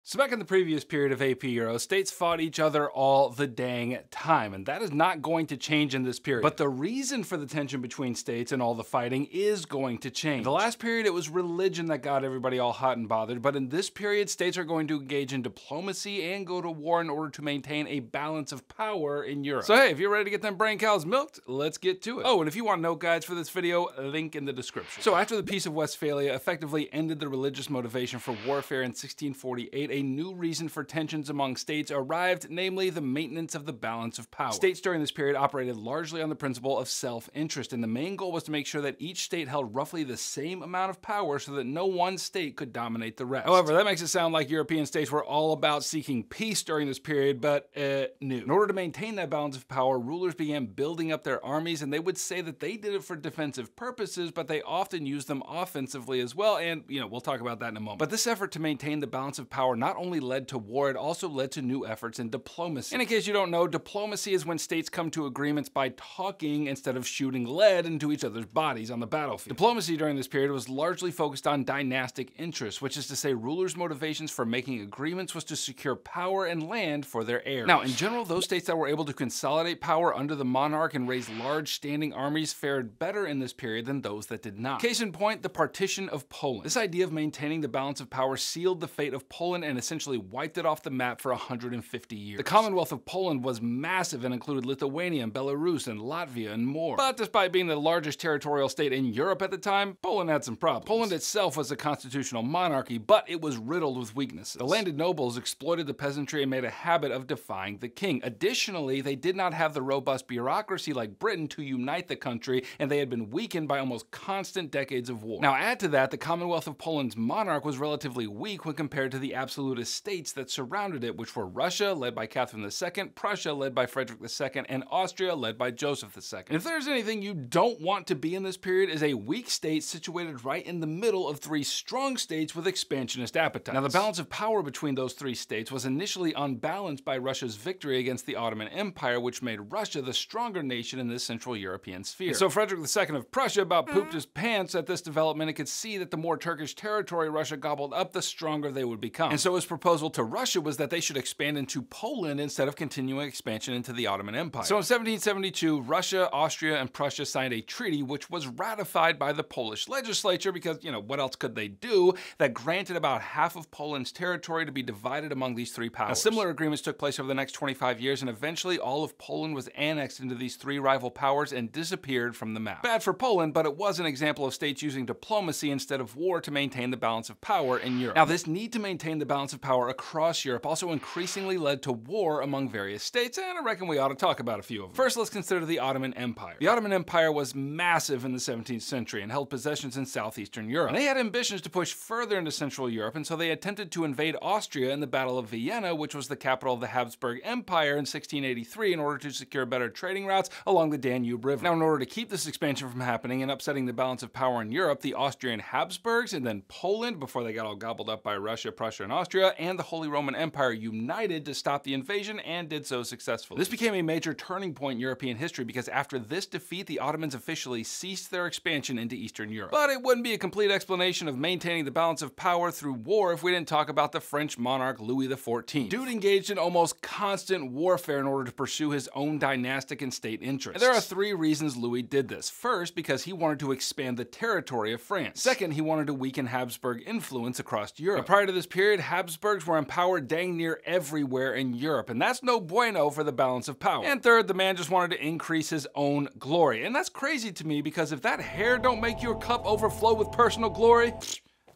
So back in the previous period of AP Euro, states fought each other all the dang time, and that is not going to change in this period. But the reason for the tension between states and all the fighting is going to change. In the last period, it was religion that got everybody all hot and bothered, but in this period, states are going to engage in diplomacy and go to war in order to maintain a balance of power in Europe. So hey, if you're ready to get them brain cows milked, let's get to it. Oh, and if you want note guides for this video, link in the description. So after the Peace of Westphalia effectively ended the religious motivation for warfare in 1648, a new reason for tensions among states arrived, namely the maintenance of the balance of power. States during this period operated largely on the principle of self-interest, and the main goal was to make sure that each state held roughly the same amount of power so that no one state could dominate the rest. However, that makes it sound like European states were all about seeking peace during this period, but no. In order to maintain that balance of power, rulers began building up their armies, and they would say that they did it for defensive purposes, but they often used them offensively as well, and we'll talk about that in a moment. But this effort to maintain the balance of power not only led to war, it also led to new efforts in diplomacy. And in case you don't know, diplomacy is when states come to agreements by talking instead of shooting lead into each other's bodies on the battlefield. Diplomacy during this period was largely focused on dynastic interests, which is to say rulers' motivations for making agreements was to secure power and land for their heirs. Now, in general, those states that were able to consolidate power under the monarch and raise large standing armies fared better in this period than those that did not. Case in point, the partition of Poland. This idea of maintaining the balance of power sealed the fate of Poland and essentially wiped it off the map for 150 years. The Commonwealth of Poland was massive and included Lithuania and Belarus and Latvia and more. But despite being the largest territorial state in Europe at the time, Poland had some problems. Poland itself was a constitutional monarchy, but it was riddled with weaknesses. The landed nobles exploited the peasantry and made a habit of defying the king. Additionally, they did not have the robust bureaucracy like Britain to unite the country, and they had been weakened by almost constant decades of war. Now add to that, the Commonwealth of Poland's monarch was relatively weak when compared to the absolutist states that surrounded it, which were Russia, led by Catherine II, Prussia, led by Frederick II, and Austria, led by Joseph II. And if there's anything you don't want to be in this period, is a weak state situated right in the middle of three strong states with expansionist appetites. Now, the balance of power between those three states was initially unbalanced by Russia's victory against the Ottoman Empire, which made Russia the stronger nation in this Central European sphere. And so Frederick II of Prussia about pooped his pants at this development and could see that the more Turkish territory Russia gobbled up, the stronger they would become. And so his proposal to Russia was that they should expand into Poland instead of continuing expansion into the Ottoman Empire. So in 1772, Russia, Austria, and Prussia signed a treaty which was ratified by the Polish legislature because, what else could they do, that granted about half of Poland's territory to be divided among these three powers. Now, similar agreements took place over the next 25 years, and eventually all of Poland was annexed into these three rival powers and disappeared from the map. Bad for Poland, but it was an example of states using diplomacy instead of war to maintain the balance of power in Europe. Now, this need to maintain the balance of power across Europe also increasingly led to war among various states, and I reckon we ought to talk about a few of them. First, let's consider the Ottoman Empire. The Ottoman Empire was massive in the 17th century and held possessions in southeastern Europe. And they had ambitions to push further into Central Europe, and so they attempted to invade Austria in the Battle of Vienna, which was the capital of the Habsburg Empire in 1683, in order to secure better trading routes along the Danube River. Now, in order to keep this expansion from happening and upsetting the balance of power in Europe, the Austrian Habsburgs and then Poland, before they got all gobbled up by Russia, Prussia, and Austria, and the Holy Roman Empire united to stop the invasion and did so successfully. This became a major turning point in European history because after this defeat, the Ottomans officially ceased their expansion into Eastern Europe. But it wouldn't be a complete explanation of maintaining the balance of power through war if we didn't talk about the French monarch Louis XIV. Dude engaged in almost constant warfare in order to pursue his own dynastic and state interests. And there are three reasons Louis did this. First, because he wanted to expand the territory of France. Second, he wanted to weaken Habsburg influence across Europe. Now, prior to this period, Habsburgs were in power dang near everywhere in Europe, and that's no bueno for the balance of power. And third, the man just wanted to increase his own glory. And that's crazy to me because if that hair don't make your cup overflow with personal glory,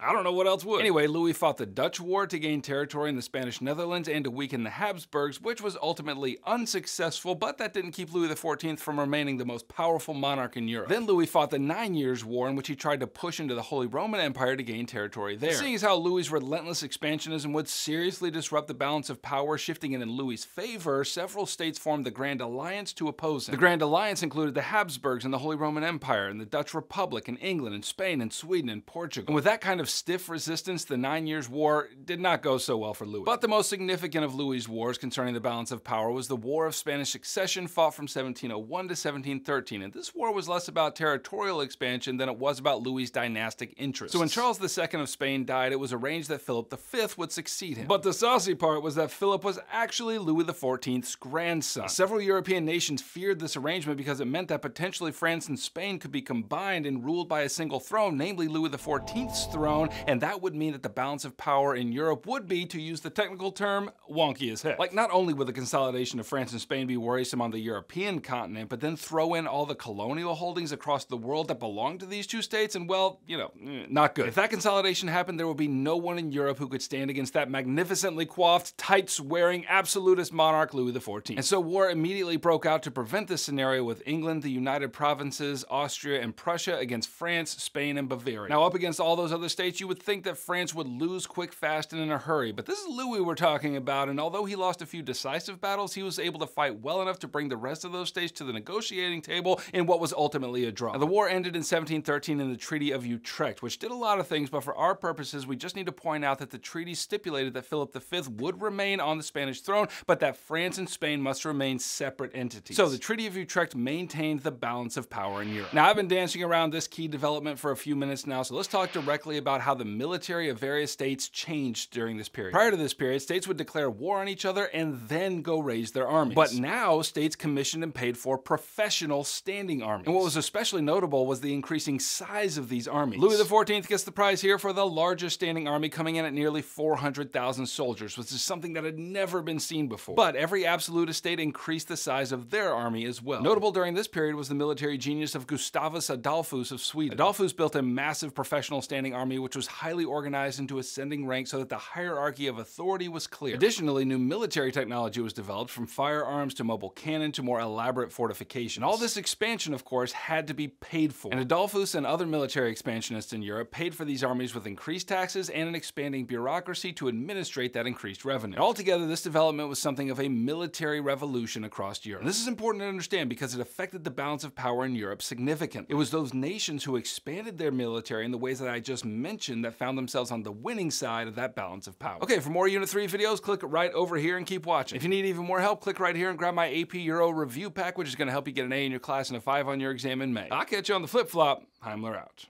I don't know what else would. Anyway, Louis fought the Dutch War to gain territory in the Spanish Netherlands and to weaken the Habsburgs, which was ultimately unsuccessful, but that didn't keep Louis XIV from remaining the most powerful monarch in Europe. Then Louis fought the 9 Years' War, in which he tried to push into the Holy Roman Empire to gain territory there. Seeing as how Louis's relentless expansionism would seriously disrupt the balance of power, shifting it in Louis's favor, several states formed the Grand Alliance to oppose him. The Grand Alliance included the Habsburgs and the Holy Roman Empire, and the Dutch Republic, and England, and Spain, and Sweden, and Portugal. And with that kind of of stiff resistance, the 9 Years' War did not go so well for Louis. But the most significant of Louis's wars concerning the balance of power was the War of Spanish Succession, fought from 1701 to 1713, and this war was less about territorial expansion than it was about Louis's dynastic interests. So when Charles II of Spain died, it was arranged that Philip V would succeed him. But the saucy part was that Philip was actually Louis XIV's grandson. Several European nations feared this arrangement because it meant that potentially France and Spain could be combined and ruled by a single throne, namely Louis XIV's throne, and that would mean that the balance of power in Europe would be, to use the technical term, wonky as heck. Like, not only would the consolidation of France and Spain be worrisome on the European continent, but then throw in all the colonial holdings across the world that belong to these two states, and well, you know, not good. If that consolidation happened, there would be no one in Europe who could stand against that magnificently coiffed, tights-wearing, absolutist monarch Louis XIV. And so war immediately broke out to prevent this scenario, with England, the United Provinces, Austria, and Prussia against France, Spain, and Bavaria. Now, up against all those other states, you would think that France would lose quick, fast, and in a hurry, but this is Louis we're talking about, and although he lost a few decisive battles, he was able to fight well enough to bring the rest of those states to the negotiating table in what was ultimately a draw. Now, the war ended in 1713 in the Treaty of Utrecht, which did a lot of things, but for our purposes, we just need to point out that the treaty stipulated that Philip V would remain on the Spanish throne, but that France and Spain must remain separate entities. So the Treaty of Utrecht maintained the balance of power in Europe. Now, I've been dancing around this key development for a few minutes now, so let's talk directly about how the military of various states changed during this period. Prior to this period, states would declare war on each other and then go raise their armies. But now, states commissioned and paid for professional standing armies. And what was especially notable was the increasing size of these armies. Louis XIV gets the prize here for the largest standing army, coming in at nearly 400,000 soldiers, which is something that had never been seen before. But every absolute state increased the size of their army as well. Notable during this period was the military genius of Gustavus Adolphus of Sweden. Adolphus built a massive professional standing army which was highly organized into ascending ranks so that the hierarchy of authority was clear. Additionally, new military technology was developed, from firearms to mobile cannon to more elaborate fortifications. All this expansion, of course, had to be paid for. And Adolphus and other military expansionists in Europe paid for these armies with increased taxes and an expanding bureaucracy to administrate that increased revenue. And altogether, this development was something of a military revolution across Europe. And this is important to understand because it affected the balance of power in Europe significantly. It was those nations who expanded their military in the ways that I just mentioned that found themselves on the winning side of that balance of power. Okay, for more Unit 3 videos, click right over here and keep watching. If you need even more help, click right here and grab my AP Euro review pack, which is going to help you get an A in your class and a 5 on your exam in May. I'll catch you on the flip-flop. Heimler out.